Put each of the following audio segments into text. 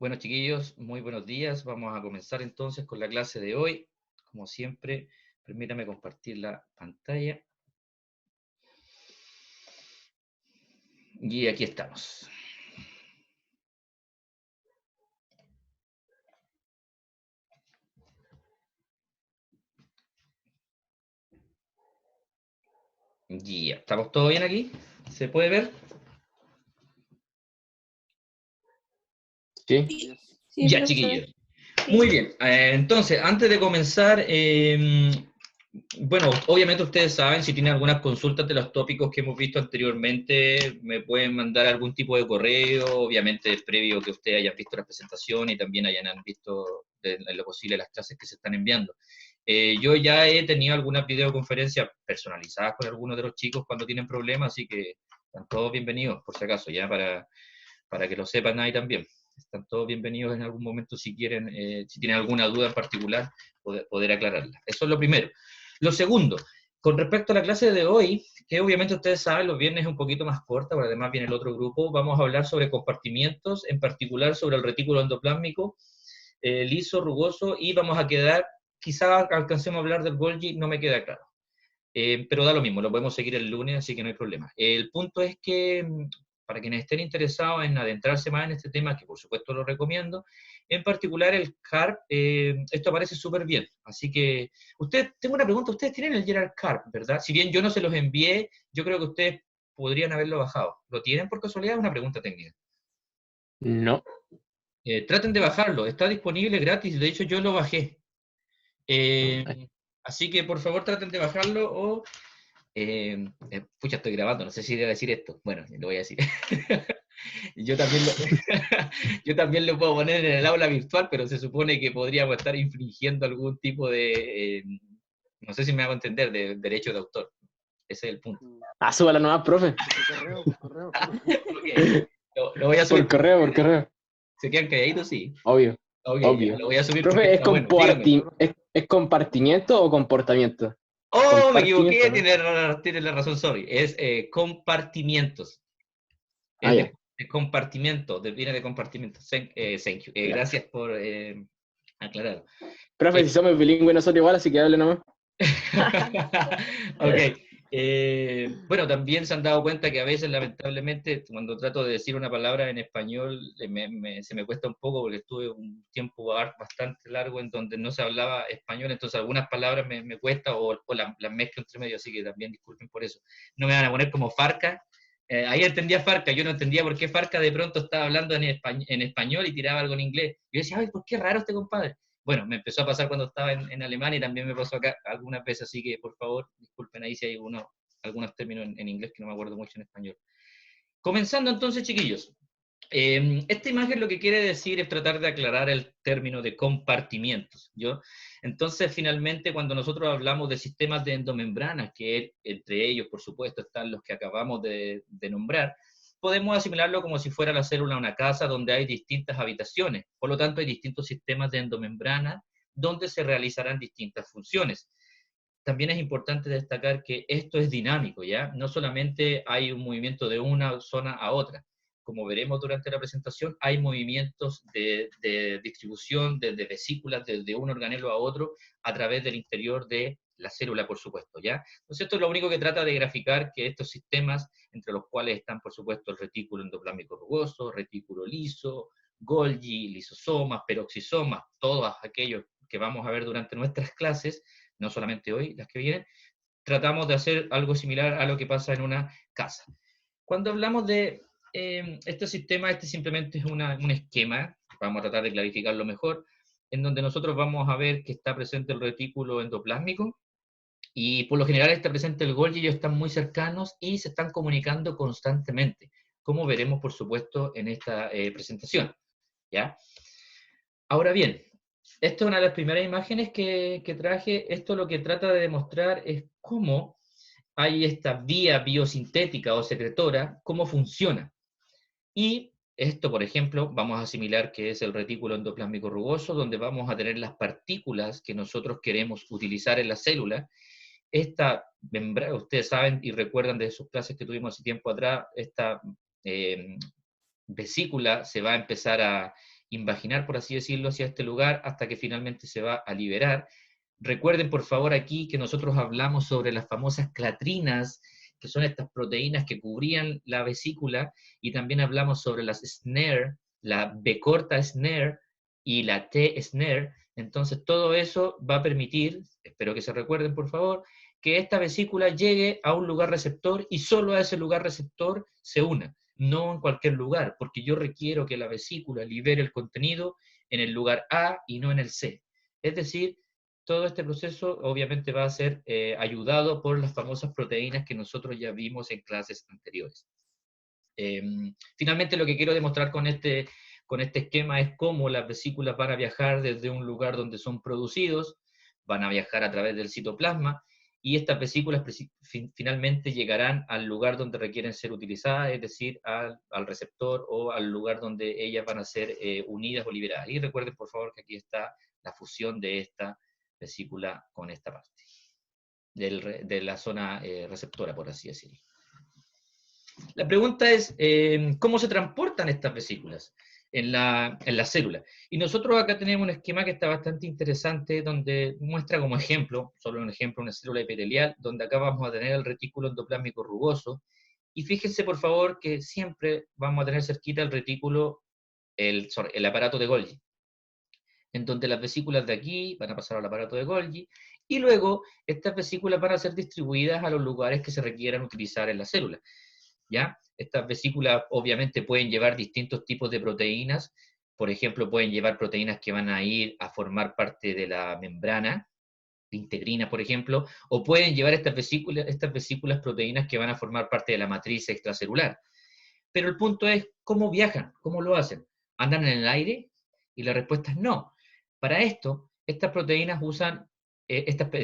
Bueno, chiquillos, muy buenos días. Vamos a comenzar entonces con la clase de hoy. Como siempre, permítame compartir la pantalla. Y aquí estamos. Ya, ¿estamos todos bien aquí? ¿Se puede ver? Sí. Sí, Ya, profesor. chiquillos. Muy bien. Entonces, antes de comenzar, bueno, obviamente ustedes saben, si tienen algunas consultas de los tópicos que hemos visto anteriormente, me pueden mandar algún tipo de correo, obviamente previo que ustedes hayan visto la presentación y también hayan visto en lo posible las clases que se están enviando. Yo ya he tenido algunas videoconferencias personalizadas con algunos de los chicos cuando tienen problemas, así que están todos bienvenidos, por si acaso, ya para que lo sepan ahí también. Están todos bienvenidos en algún momento si quieren, si tienen alguna duda en particular, poder aclararla. Eso es lo primero. Lo segundo, con respecto a la clase de hoy, que obviamente ustedes saben, los viernes es un poquito más corta, pero además viene el otro grupo, vamos a hablar sobre compartimientos, en particular sobre el retículo endoplásmico, liso, rugoso, y vamos a quedar, quizá alcancemos a hablar del Golgi, no me queda claro. Pero da lo mismo, lo podemos seguir el lunes, así que no hay problema. El punto es que, para quienes estén interesados en adentrarse más en este tema, que por supuesto lo recomiendo, en particular el CARP, esto aparece súper bien. Así que, tengo una pregunta, ustedes tienen el Gerard CARP, ¿verdad? Si bien yo no se los envié, yo creo que ustedes podrían haberlo bajado. ¿Lo tienen por casualidad? Es una pregunta técnica. No. Traten de bajarlo, está disponible gratis, de hecho yo lo bajé. Así que por favor traten de bajarlo o pucha, estoy grabando, no sé si debo decir esto. Bueno, lo voy a decir. yo, también lo, yo también lo puedo poner en el aula virtual, pero se supone que podríamos estar infringiendo algún tipo de, no sé si me hago entender, de derecho de autor. Ese es el punto. Suba la nueva, profe. Por correo. Okay. Lo voy a subir. Por correo. ¿Se quedan calladitos? Sí. Obvio. Ok, Obvio. lo voy a subir porque Profe, está bueno. Dígame. ¿es compartimiento o compartimiento? Oh, me equivoqué, Compartimiento, ¿no? tiene la razón, sorry. Es compartimientos. Es Ya. de compartimento, viene de compartimento. Thank you. Ya. Gracias por aclarar. Profe, si somos bilingües nosotros igual, así que hable nomás. Ok. Bueno, también se han dado cuenta que a veces, lamentablemente, cuando trato de decir una palabra en español, se me cuesta un poco porque estuve un tiempo bastante largo en donde no se hablaba español, entonces algunas palabras me cuesta o las mezclo entre medio, así que también disculpen por eso. No me van a poner como Farca. Ahí entendía Farca, yo no entendía por qué Farca de pronto estaba hablando en español y tiraba algo en inglés. Yo decía, ay, ¿por qué raro este compadre? Bueno, me empezó a pasar cuando estaba en Alemania y también me pasó acá algunas veces, así que por favor, disculpen ahí si hay algunos términos en inglés que no me acuerdo mucho en español. Comenzando entonces, chiquillos. Esta imagen lo que quiere decir es tratar de aclarar el término de compartimientos, ¿yo? Entonces, finalmente, cuando nosotros hablamos de sistemas de endomembranas, que entre ellos, por supuesto, están los que acabamos de nombrar, podemos asimilarlo como si fuera la célula una casa donde hay distintas habitaciones. Por lo tanto, hay distintos sistemas de endomembrana donde se realizarán distintas funciones. También es importante destacar que esto es dinámico, ¿ya? No solamente hay un movimiento de una zona a otra. Como veremos durante la presentación, hay movimientos de distribución desde vesículas, desde un organelo a otro, a través del interior de la célula, por supuesto, ¿ya? Entonces, esto es lo único que trata de graficar que estos sistemas, entre los cuales están, por supuesto, el retículo endoplásmico rugoso, retículo liso, Golgi, lisosomas, peroxisomas, todos aquellos que vamos a ver durante nuestras clases, no solamente hoy, las que vienen, tratamos de hacer algo similar a lo que pasa en una casa. Cuando hablamos de este sistema, este simplemente es un esquema, vamos a tratar de clarificarlo mejor, en donde nosotros vamos a ver que está presente el retículo endoplásmico, y por lo general está presente el Golgi, ellos están muy cercanos y se están comunicando constantemente, como veremos, por supuesto, en esta presentación. ¿Ya? Ahora bien, esta es una de las primeras imágenes que traje. Esto lo que trata de demostrar es cómo hay esta vía biosintética o secretora, cómo funciona. Y esto, por ejemplo, vamos a asimilar que es el retículo endoplásmico rugoso, donde vamos a tener las partículas que nosotros queremos utilizar en la célula. Esta membrana, ustedes saben y recuerdan de sus clases que tuvimos hace tiempo atrás, esta vesícula se va a empezar a invaginar, por así decirlo, hacia este lugar hasta que finalmente se va a liberar. Recuerden, por favor, aquí que nosotros hablamos sobre las famosas clatrinas, que son estas proteínas que cubrían la vesícula, y también hablamos sobre las SNARE, la B corta SNARE y la T SNARE. Entonces, todo eso va a permitir, espero que se recuerden, por favor, que esta vesícula llegue a un lugar receptor y solo a ese lugar receptor se una, no en cualquier lugar, porque yo requiero que la vesícula libere el contenido en el lugar A y no en el C. Es decir, todo este proceso obviamente va a ser ayudado por las famosas proteínas que nosotros ya vimos en clases anteriores. Finalmente, lo que quiero demostrar con este esquema es cómo las vesículas van a viajar desde un lugar donde son producidos, van a viajar a través del citoplasma, y estas vesículas finalmente llegarán al lugar donde requieren ser utilizadas, es decir, al receptor o al lugar donde ellas van a ser unidas o liberadas. Y recuerden, por favor, que aquí está la fusión de esta vesícula con esta parte de la zona receptora, por así decirlo. La pregunta es, ¿cómo se transportan estas vesículas en la célula? Y nosotros acá tenemos un esquema que está bastante interesante, donde muestra como ejemplo, solo un ejemplo, una célula epitelial, donde acá vamos a tener el retículo endoplásmico rugoso, y fíjense por favor que siempre vamos a tener cerquita el retículo, el aparato de Golgi, en donde las vesículas de aquí van a pasar al aparato de Golgi, y luego estas vesículas van a ser distribuidas a los lugares que se requieran utilizar en la célula. ¿Ya? Estas vesículas obviamente pueden llevar distintos tipos de proteínas, por ejemplo, pueden llevar proteínas que van a ir a formar parte de la membrana, integrinas, por ejemplo, o pueden llevar estas vesículas proteínas que van a formar parte de la matriz extracelular. Pero el punto es, ¿cómo viajan? ¿Cómo lo hacen? ¿Andan en el aire? Y la respuesta es no. Para esto, estas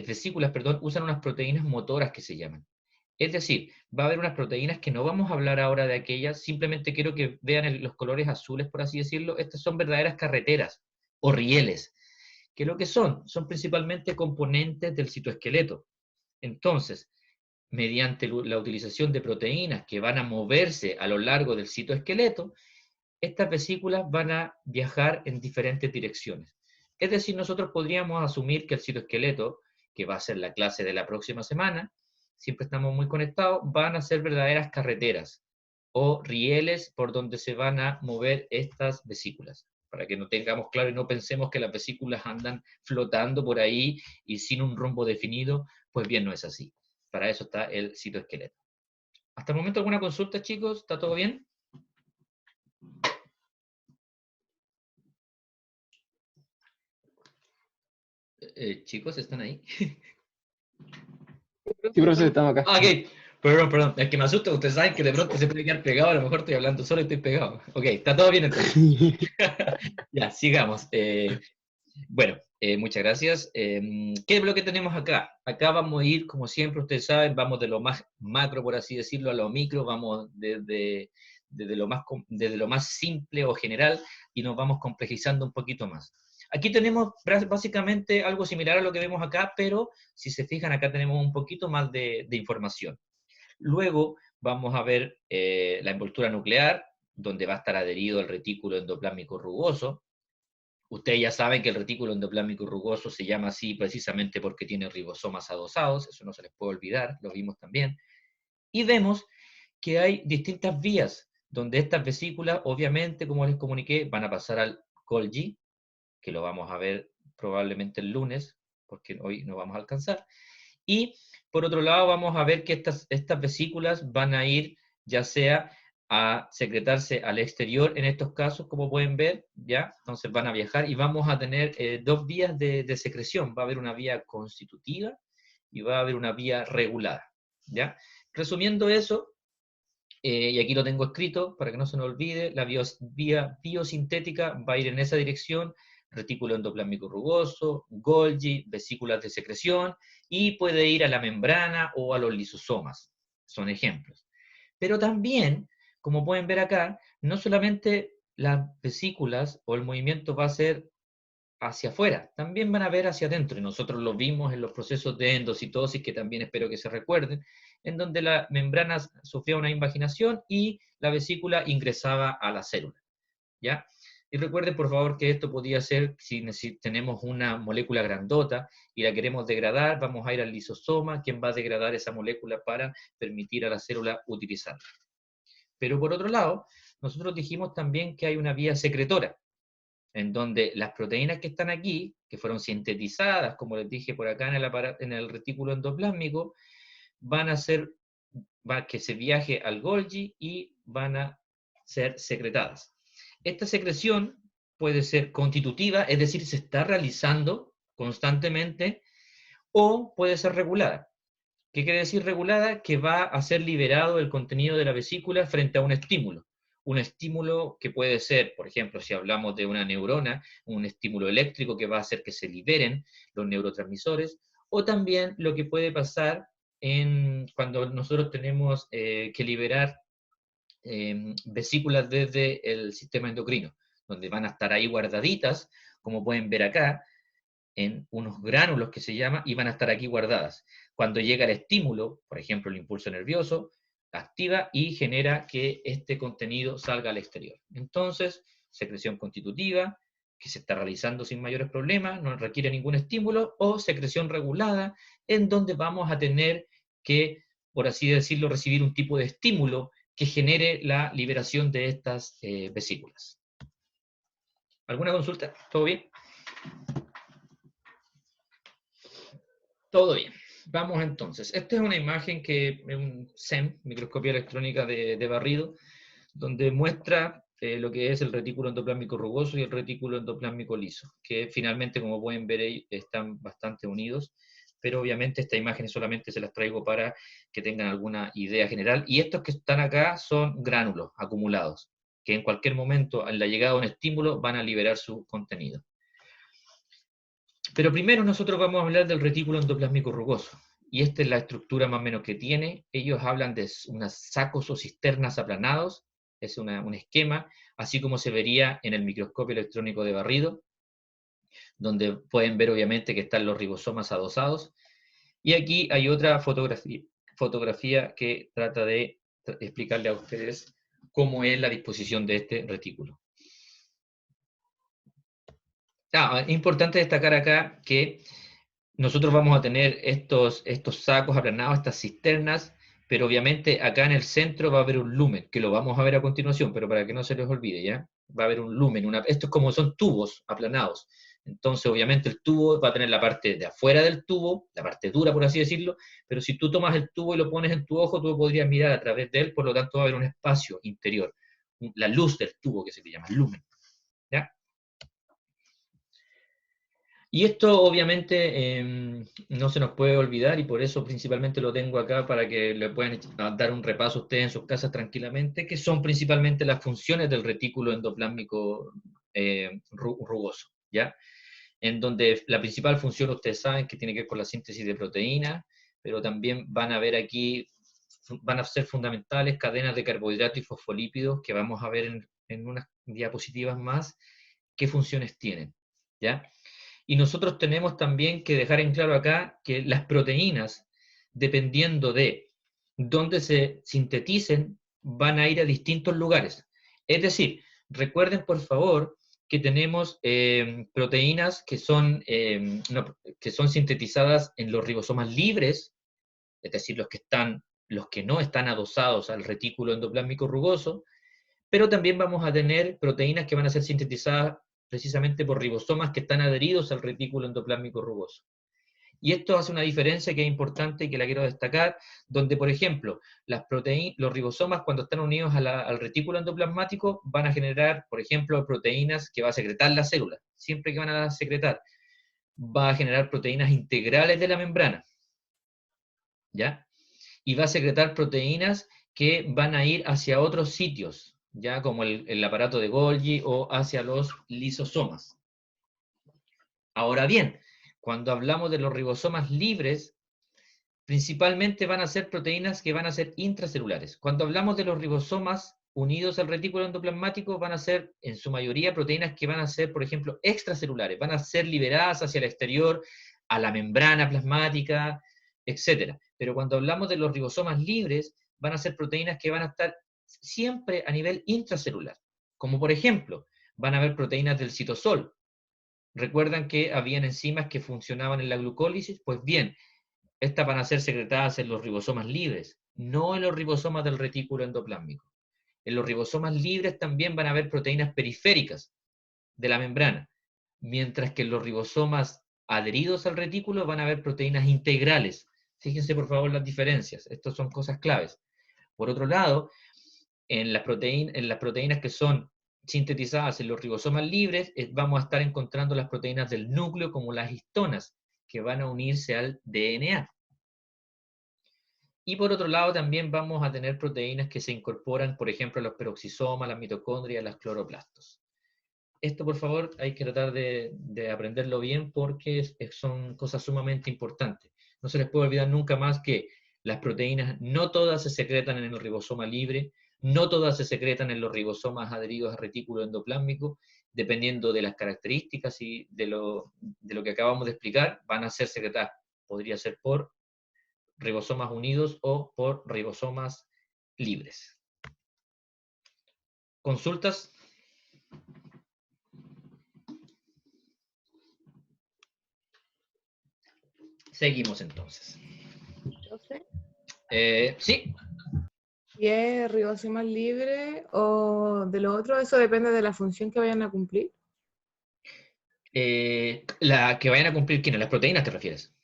vesículas, usan unas proteínas motoras que se llaman. Es decir, va a haber unas proteínas que no vamos a hablar ahora de aquellas, simplemente quiero que vean los colores azules, por así decirlo. Estas son verdaderas carreteras o rieles. ¿Qué es lo que son? Son principalmente componentes del citoesqueleto. Entonces, mediante la utilización de proteínas que van a moverse a lo largo del citoesqueleto, estas vesículas van a viajar en diferentes direcciones. Es decir, nosotros podríamos asumir que el citoesqueleto, que va a ser la clase de la próxima semana, siempre estamos muy conectados, van a ser verdaderas carreteras o rieles por donde se van a mover estas vesículas, para que no tengamos claro y no pensemos que las vesículas andan flotando por ahí y sin un rumbo definido. Pues bien, no es así. Para eso está el citoesqueleto. ¿Hasta el momento alguna consulta, chicos? ¿Está todo bien? Chicos, ¿están ahí? Sí, profesor, estamos acá. Ah, ok. Perdón. Es que me asusta. Ustedes saben que de pronto se puede quedar pegado. A lo mejor estoy hablando solo y estoy pegado. Ok, está todo bien entonces. Ya, sigamos. Bueno, muchas gracias. ¿Qué bloque tenemos acá? Acá vamos a ir, como siempre, ustedes saben, vamos de lo más macro, por así decirlo, a lo micro, vamos desde lo más simple o general y nos vamos complejizando un poquito más. Aquí tenemos básicamente algo similar a lo que vemos acá, pero si se fijan, acá tenemos un poquito más de información. Luego vamos a ver la envoltura nuclear, donde va a estar adherido el retículo endoplásmico rugoso. Ustedes ya saben que el retículo endoplásmico rugoso se llama así precisamente porque tiene ribosomas adosados, eso no se les puede olvidar, lo vimos también. Y vemos que hay distintas vías, donde estas vesículas, obviamente, como les comuniqué, van a pasar al Golgi, que lo vamos a ver probablemente el lunes, porque hoy no vamos a alcanzar. Y por otro lado, vamos a ver que estas vesículas van a ir ya sea a secretarse al exterior en estos casos, como pueden ver, ¿ya? Entonces van a viajar y vamos a tener dos vías de secreción. Va a haber una vía constitutiva y va a haber una vía regulada, ¿ya? Resumiendo eso, y aquí lo tengo escrito para que no se nos olvide, la vía biosintética va a ir en esa dirección, retículo endoplásmico rugoso, Golgi, vesículas de secreción, y puede ir a la membrana o a los lisosomas. Son ejemplos. Pero también, como pueden ver acá, no solamente las vesículas o el movimiento va a ser hacia afuera, también van a ver hacia adentro, y nosotros lo vimos en los procesos de endocitosis, que también espero que se recuerden, en donde la membrana sufría una invaginación y la vesícula ingresaba a la célula, ¿ya? Y recuerden, por favor, que esto podría ser si tenemos una molécula grandota y la queremos degradar, vamos a ir al lisosoma, quien va a degradar esa molécula para permitir a la célula utilizarla. Pero por otro lado, nosotros dijimos también que hay una vía secretora, en donde las proteínas que están aquí, que fueron sintetizadas, como les dije por acá en el retículo endoplásmico, van a hacer que se viaje al Golgi y van a ser secretadas. Esta secreción puede ser constitutiva, es decir, se está realizando constantemente, o puede ser regulada. ¿Qué quiere decir regulada? Que va a ser liberado el contenido de la vesícula frente a un estímulo. Un estímulo que puede ser, por ejemplo, si hablamos de una neurona, un estímulo eléctrico que va a hacer que se liberen los neurotransmisores, o también lo que puede pasar cuando nosotros tenemos que liberar vesículas desde el sistema endocrino, donde van a estar ahí guardaditas, como pueden ver acá, en unos gránulos que se llama, y van a estar aquí guardadas. Cuando llega el estímulo, por ejemplo el impulso nervioso, activa y genera que este contenido salga al exterior. Entonces, secreción constitutiva, que se está realizando sin mayores problemas, no requiere ningún estímulo, o secreción regulada, en donde vamos a tener que, por así decirlo, recibir un tipo de estímulo que genere la liberación de estas vesículas. ¿Alguna consulta? ¿Todo bien? Todo bien. Vamos entonces. Esta es una imagen que es un SEM, microscopía electrónica de barrido, donde muestra lo que es el retículo endoplásmico rugoso y el retículo endoplásmico liso, que finalmente, como pueden ver, ahí están bastante unidos, pero obviamente esta imagen solamente se las traigo para que tengan alguna idea general. Y estos que están acá son gránulos acumulados, que en cualquier momento, en la llegada de un estímulo, van a liberar su contenido. Pero primero nosotros vamos a hablar del retículo endoplásmico rugoso. Y esta es la estructura más o menos que tiene. Ellos hablan de unos sacos o cisternas aplanados. Es un esquema, así como se vería en el microscopio electrónico de barrido, donde pueden ver obviamente que están los ribosomas adosados. Y aquí hay otra fotografía que trata de explicarle a ustedes cómo es la disposición de este retículo. Es importante destacar acá que nosotros vamos a tener estos sacos aplanados, estas cisternas, pero obviamente acá en el centro va a haber un lumen, que lo vamos a ver a continuación, pero para que no se les olvide, ¿ya? Va a haber un lumen, esto es como son tubos aplanados. Entonces, obviamente, el tubo va a tener la parte de afuera del tubo, la parte dura, por así decirlo, pero si tú tomas el tubo y lo pones en tu ojo, tú podrías mirar a través de él, por lo tanto va a haber un espacio interior, la luz del tubo que se le llama lumen, ¿ya? Y esto obviamente no se nos puede olvidar y por eso principalmente lo tengo acá para que le puedan dar un repaso a ustedes en sus casas tranquilamente, que son principalmente las funciones del retículo endoplásmico rugoso, ¿ya? En donde la principal función ustedes saben que tiene que ver con la síntesis de proteínas, pero también van a ver aquí, van a ser fundamentales cadenas de carbohidratos y fosfolípidos que vamos a ver en unas diapositivas más, qué funciones tienen, ¿ya? Y nosotros tenemos también que dejar en claro acá que las proteínas, dependiendo de dónde se sinteticen, van a ir a distintos lugares. Es decir, recuerden por favor que tenemos proteínas que son sintetizadas en los ribosomas libres, es decir, los que no están adosados al retículo endoplásmico rugoso, pero también vamos a tener proteínas que van a ser sintetizadas precisamente por ribosomas que están adheridos al retículo endoplásmico rugoso. Y esto hace una diferencia que es importante y que la quiero destacar, donde, por ejemplo, los ribosomas cuando están unidos al retículo endoplasmático van a generar, por ejemplo, proteínas que va a secretar la célula. Siempre que van a secretar, va a generar proteínas integrales de la membrana, ¿ya? Y va a secretar proteínas que van a ir hacia otros sitios, ya como el aparato de Golgi o hacia los lisosomas. Ahora bien, cuando hablamos de los ribosomas libres, principalmente van a ser proteínas que van a ser intracelulares. Cuando hablamos de los ribosomas unidos al retículo endoplasmático, van a ser en su mayoría proteínas que van a ser, por ejemplo, extracelulares, van a ser liberadas hacia el exterior, a la membrana plasmática, etc. Pero cuando hablamos de los ribosomas libres, van a ser proteínas que van a estar siempre a nivel intracelular. Como por ejemplo, van a haber proteínas del citosol. ¿Recuerdan que habían enzimas que funcionaban en la glucólisis? Pues bien, estas van a ser secretadas en los ribosomas libres, no en los ribosomas del retículo endoplásmico. En los ribosomas libres también van a haber proteínas periféricas de la membrana, mientras que en los ribosomas adheridos al retículo van a haber proteínas integrales. Fíjense por favor las diferencias, estas son cosas claves. Por otro lado, en las proteínas que son sintetizadas en los ribosomas libres, vamos a estar encontrando las proteínas del núcleo como las histonas, que van a unirse al DNA. Y por otro lado también vamos a tener proteínas que se incorporan, por ejemplo, a los peroxisomas, las mitocondrias, las cloroplastos. Esto, por favor, hay que tratar de aprenderlo bien porque son cosas sumamente importantes. No se les puede olvidar nunca más que las proteínas no todas se secretan en el ribosoma libre, no todas se secretan en los ribosomas adheridos al retículo endoplásmico, dependiendo de las características y de lo que acabamos de explicar, van a ser secretadas. Podría ser por ribosomas unidos o por ribosomas libres. ¿Consultas? Seguimos entonces. Sí. ¿Y es ribosoma libre o de lo otro? ¿Eso depende de la función que vayan a cumplir? La que vayan a cumplir, ¿quiénes? ¿Las proteínas te refieres?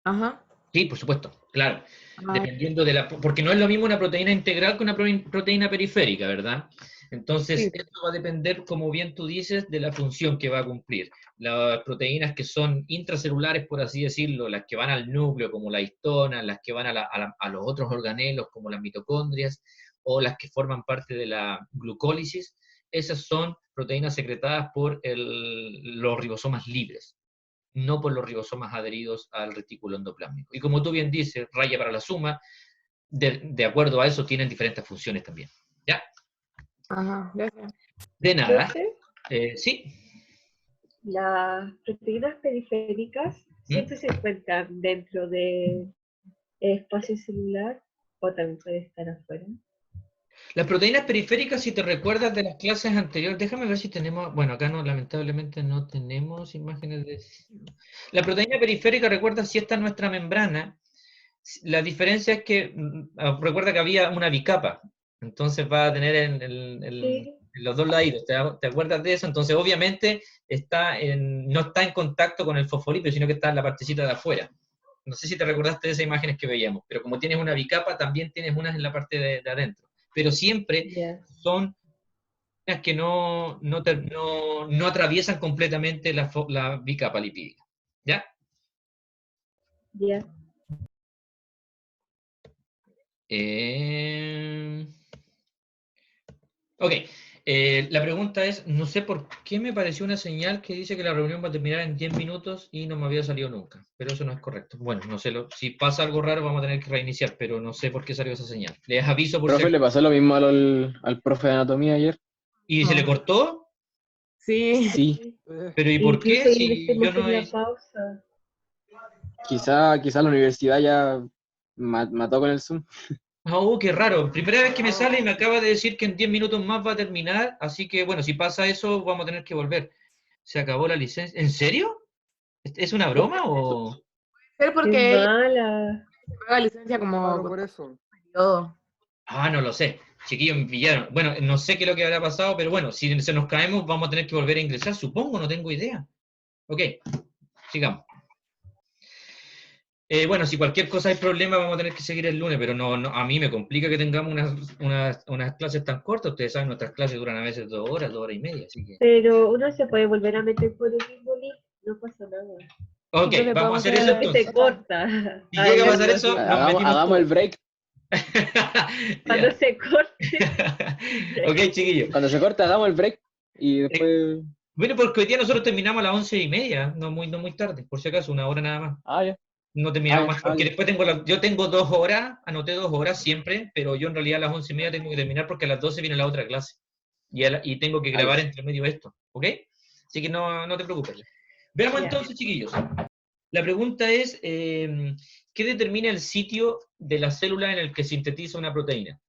Ajá. Sí, por supuesto, claro. Ah, Dependiendo de porque no es lo mismo una proteína integral que una proteína periférica, ¿verdad? Entonces, sí. esto va a depender, como bien tú dices, de la función que va a cumplir. Las proteínas que son intracelulares, por así decirlo, las que van al núcleo, como la histona, las que van a los otros organelos, como las mitocondrias, o las que forman parte de la glucólisis, esas son proteínas secretadas por los ribosomas libres, no por los ribosomas adheridos al retículo endoplásmico. Y como tú bien dices, raya para la suma, de acuerdo a eso tienen diferentes funciones también. ¿Ya? Ajá, gracias. De nada. Entonces, Sí. las proteínas periféricas siempre se encuentran dentro de espacio celular o también puede estar afuera. Las proteínas periféricas, si te recuerdas de las clases anteriores, déjame ver si tenemos, bueno, acá no, lamentablemente no tenemos imágenes de... La proteína periférica, recuerda, si está en nuestra membrana, la diferencia es que, recuerda que había una bicapa, entonces va a tener en los dos lados, ¿te acuerdas de eso? Entonces, obviamente, no está en contacto con el fosfolípido, sino que está en la partecita de afuera. No sé si te recordaste de esas imágenes que veíamos, pero como tienes una bicapa, también tienes unas en la parte de adentro. Pero siempre son las que no atraviesan completamente la bicapa lipídica. ¿Ya? Ya. Ok. La pregunta es, no sé por qué me pareció una señal que dice que la reunión va a terminar en 10 minutos y no me había salido nunca, pero eso no es correcto. Bueno, no sé, si pasa algo raro vamos a tener que reiniciar, pero no sé por qué salió esa señal. Les aviso por si Profe, le pasó lo mismo al profe de anatomía ayer. ¿Y se le cortó? Sí. Sí, ¿Pero y por qué? Incluso Si yo no la he... pausa. quizá la universidad ya mató con el Zoom. Oh, qué raro. Primera vez que me sale y me acaba de decir que en 10 minutos más va a terminar, así que bueno, si pasa eso vamos a tener que volver. Se acabó la licencia. ¿En serio? ¿Es una broma o...? Pero Es porque ella mala. paga licencia como Claro, por eso. periodo. Ah, no lo sé. Chiquillos, me pillaron. Bueno, no sé qué es lo que habrá pasado, pero bueno, si se nos caemos vamos a tener que volver a ingresar, supongo, no tengo idea. Ok, sigamos. Bueno, si cualquier cosa hay problema, vamos a tener que seguir el lunes, pero no, a mí me complica que tengamos unas clases tan cortas. Ustedes saben, nuestras clases duran a veces 2 horas y media, así que... Pero uno se puede volver a meter por el mismo link, no pasa nada. Ok, Siempre vamos a podemos hacer hacer eso Solo que entonces. se corta. Si llega a pasar Algo eso, así. nos metimos Hagamos todos. el break. Cuando Ya. se corte. Ok, chiquillos. Cuando se corta, hagamos el break. Y después. Bueno, porque hoy día nosotros terminamos a las 11:30, no muy tarde, por si acaso, 1 hora nada más. Ah, ya. No terminamos Ah, más, ya. porque después yo tengo 2 horas, anoté 2 horas siempre, pero yo en realidad a las 11:30 tengo que terminar porque a las 12 viene la otra clase. Y tengo que grabar ya. entre medio esto, ¿ok? Así que no te preocupes. Veamos Ya. entonces, chiquillos. La pregunta es, ¿qué determina el sitio de la célula en el que sintetiza una proteína?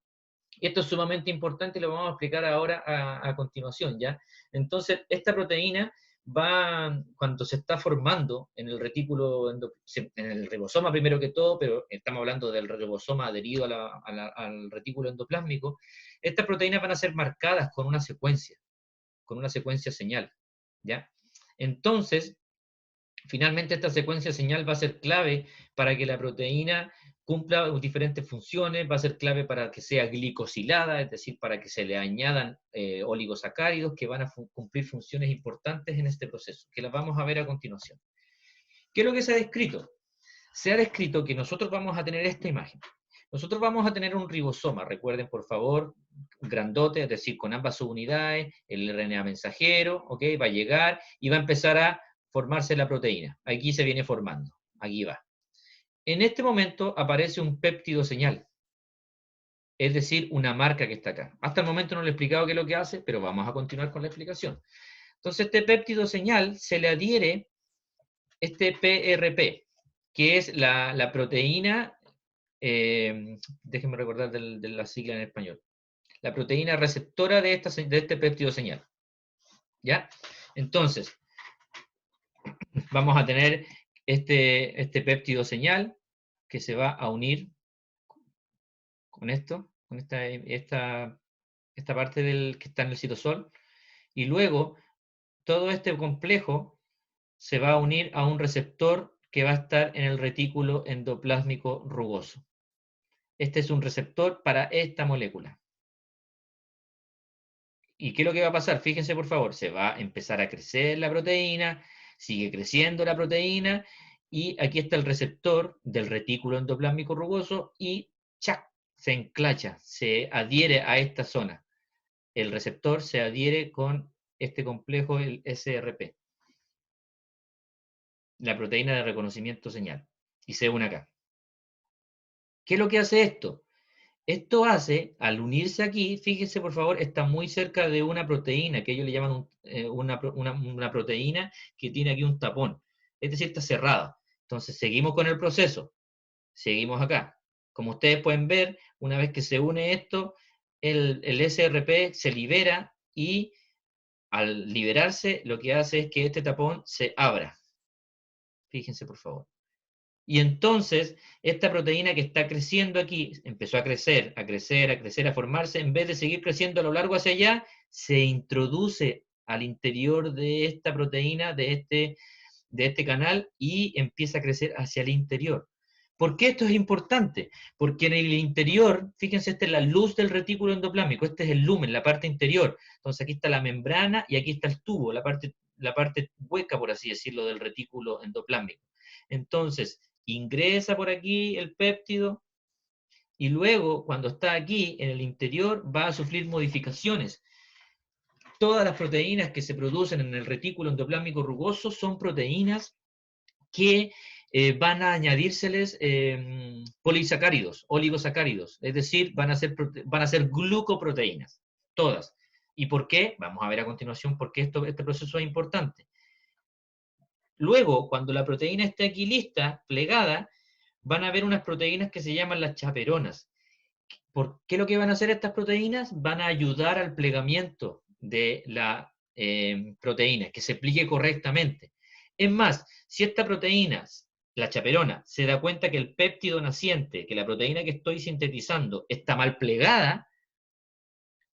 Esto es sumamente importante y lo vamos a explicar ahora a continuación, ¿ya? Entonces, esta proteína va, cuando se está formando en el retículo, en el ribosoma primero que todo, pero estamos hablando del ribosoma adherido al retículo endoplásmico, estas proteínas van a ser marcadas con una secuencia señal, ¿ya? Entonces, finalmente esta secuencia señal va a ser clave para que la proteína cumpla diferentes funciones, va a ser clave para que sea glicosilada, es decir, para que se le añadan oligosacáridos que van a cumplir funciones importantes en este proceso, que las vamos a ver a continuación. ¿Qué es lo que se ha descrito? Se ha descrito que nosotros vamos a tener esta imagen. Nosotros vamos a tener un ribosoma, recuerden por favor, grandote, es decir, con ambas subunidades, el RNA mensajero, ¿ok? Va a llegar y va a empezar a formarse la proteína. Aquí se viene formando, aquí va. En este momento aparece un péptido señal, es decir, una marca que está acá. Hasta el momento no le he explicado qué es lo que hace, pero vamos a continuar con la explicación. Entonces, este péptido señal se le adhiere este PRP, que es la proteína, déjenme recordar de la sigla en español, la proteína receptora de este péptido señal. ¿Ya? Entonces, vamos a tener este péptido señal que se va a unir con esto, con esta parte que está en el citosol, y luego todo este complejo se va a unir a un receptor que va a estar en el retículo endoplásmico rugoso. Este es un receptor para esta molécula. ¿Y qué es lo que va a pasar? Fíjense por favor, se va a empezar a crecer la proteína, sigue creciendo la proteína, y aquí está el receptor del retículo endoplásmico rugoso y ¡chac! Se enclacha, se adhiere a esta zona. El receptor se adhiere con este complejo, el SRP, la proteína de reconocimiento señal, y se une acá. ¿Qué es lo que hace esto? Esto hace, al unirse aquí, fíjense por favor, está muy cerca de una proteína, que ellos le llaman una proteína que tiene aquí un tapón, es decir, está cerrada. Entonces seguimos con el proceso, seguimos acá. Como ustedes pueden ver, una vez que se une esto, el SRP se libera y al liberarse lo que hace es que este tapón se abra. Fíjense por favor. Y entonces, esta proteína que está creciendo aquí, empezó a crecer, a crecer, a crecer, a formarse, en vez de seguir creciendo a lo largo hacia allá, se introduce al interior de esta proteína, de este canal, y empieza a crecer hacia el interior. ¿Por qué esto es importante? Porque en el interior, fíjense, esta es la luz del retículo endoplásmico, este es el lumen, la parte interior. Entonces aquí está la membrana y aquí está el tubo, la parte hueca, por así decirlo, del retículo endoplásmico. Entonces, ingresa por aquí el péptido y luego, cuando está aquí, en el interior, va a sufrir modificaciones. Todas las proteínas que se producen en el retículo endoplásmico rugoso son proteínas que van a añadírseles polisacáridos, oligosacáridos, es decir, van a ser glucoproteínas, todas. ¿Y por qué? Vamos a ver a continuación por qué este proceso es importante. Luego, cuando la proteína esté aquí lista, plegada, van a haber unas proteínas que se llaman las chaperonas. ¿Por qué lo que van a hacer estas proteínas? Van a ayudar al plegamiento de la proteína, que se pliegue correctamente. Es más, si esta proteína, la chaperona, se da cuenta que el péptido naciente, que la proteína que estoy sintetizando, está mal plegada,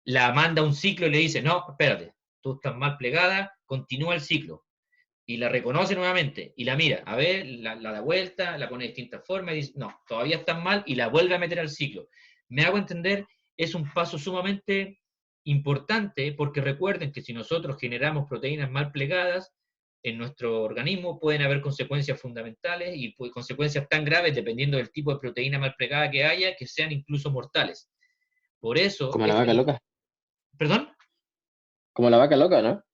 la manda a un ciclo y le dice, no, espérate, tú estás mal plegada, continúa el ciclo. Y la reconoce nuevamente, y la mira, a ver, la da vuelta, la pone de distintas formas, y dice, no, todavía está mal, y la vuelve a meter al ciclo. Me hago entender, es un paso sumamente importante, porque recuerden que si nosotros generamos proteínas mal plegadas, en nuestro organismo pueden haber consecuencias fundamentales, y consecuencias tan graves, dependiendo del tipo de proteína mal plegada que haya, que sean incluso mortales. Por eso... Como la vaca loca. ¿Perdón? Como la vaca loca, ¿no?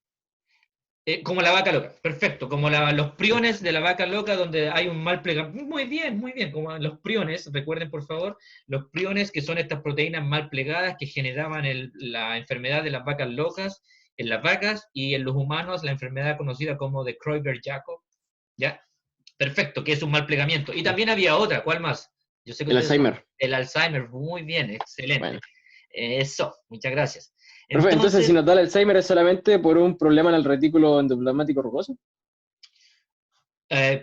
Como la vaca loca, perfecto, como los priones de la vaca loca donde hay un mal plegamiento, muy bien, como los priones, recuerden por favor, los priones que son estas proteínas mal plegadas que generaban la enfermedad de las vacas locas en las vacas y en los humanos la enfermedad conocida como de Creutzfeldt-Jakob, ¿ya? Perfecto, que es un mal plegamiento. Y también había otra, ¿cuál más? Yo sé que El Alzheimer. El Alzheimer, muy bien, excelente. Bueno. Eso, muchas gracias. Profe, entonces, si nos da el Alzheimer es solamente por un problema en el retículo endoplasmático rugoso.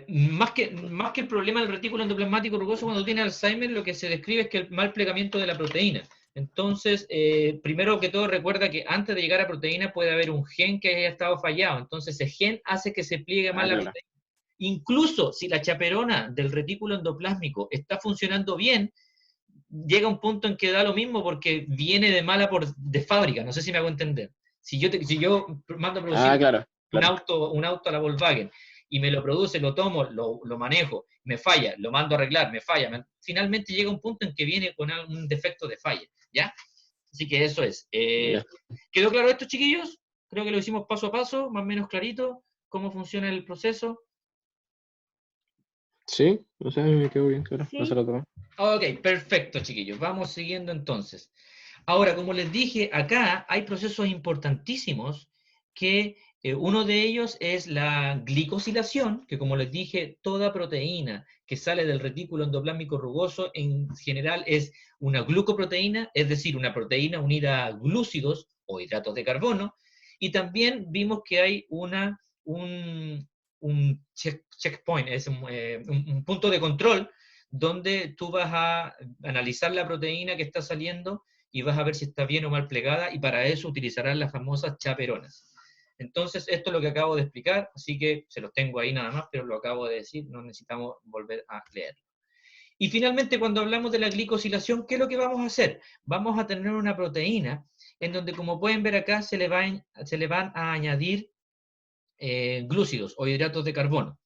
Más que el problema del retículo endoplasmático rugoso, cuando tiene Alzheimer, lo que se describe es que el mal plegamiento de la proteína. Entonces, primero que todo, recuerda que antes de llegar a proteína puede haber un gen que haya estado fallado. Entonces, ese gen hace que se pliegue mal la proteína. Incluso si la chaperona del retículo endoplásmico está funcionando bien, llega un punto en que da lo mismo porque viene de mala de fábrica. No sé si me hago entender. Si yo mando a producir un auto a la Volkswagen y me lo produce, lo tomo, lo manejo, me falla, lo mando a arreglar, me falla, finalmente llega un punto en que viene con un defecto de falla, ¿ya? Así que eso es. ¿Quedó claro esto, chiquillos? Creo que lo hicimos paso a paso, más o menos clarito, cómo funciona el proceso. Sí, o sea, me quedó bien claro. Sí. No se lo tomé. Ok, perfecto, chiquillos. Vamos siguiendo entonces. Ahora, como les dije, acá hay procesos importantísimos que uno de ellos es la glicosilación, que como les dije, toda proteína que sale del retículo endoplásmico rugoso en general es una glucoproteína, es decir, una proteína unida a glúcidos o hidratos de carbono, y también vimos que hay un checkpoint, es un punto de control donde tú vas a analizar la proteína que está saliendo y vas a ver si está bien o mal plegada, y para eso utilizarán las famosas chaperonas. Entonces, esto es lo que acabo de explicar, así que se los tengo ahí nada más, pero lo acabo de decir, no necesitamos volver a leerlo. Y finalmente, cuando hablamos de la glicosilación, ¿qué es lo que vamos a hacer? Vamos a tener una proteína en donde, como pueden ver acá, se le van a añadir glúcidos o hidratos de carbono.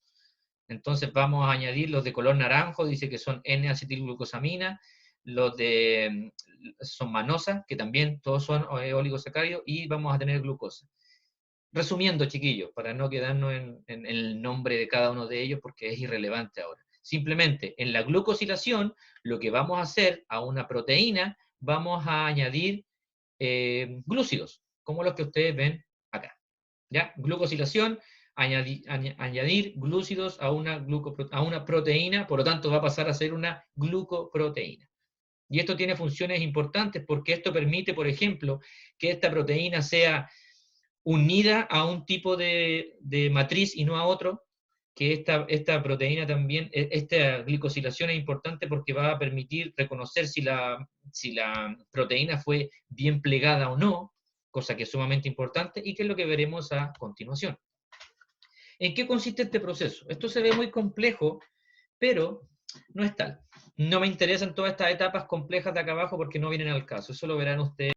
Entonces vamos a añadir los de color naranjo, dice que son N-acetilglucosamina, los de son manosa, que también todos son oligosacáridos, y vamos a tener glucosa. Resumiendo, chiquillos, para no quedarnos en el nombre de cada uno de ellos, porque es irrelevante ahora. Simplemente, en la glucosilación, lo que vamos a hacer a una proteína, vamos a añadir glúcidos, como los que ustedes ven acá. ¿Ya? Glucosilación, añadir glúcidos a una proteína, por lo tanto va a pasar a ser una glucoproteína. Y esto tiene funciones importantes porque esto permite, por ejemplo, que esta proteína sea unida a un tipo de matriz y no a otro, que esta proteína también, esta glicosilación es importante porque va a permitir reconocer si la proteína fue bien plegada o no, cosa que es sumamente importante y que es lo que veremos a continuación. ¿En qué consiste este proceso? Esto se ve muy complejo, pero no es tal. No me interesan todas estas etapas complejas de acá abajo porque no vienen al caso. Eso lo verán ustedes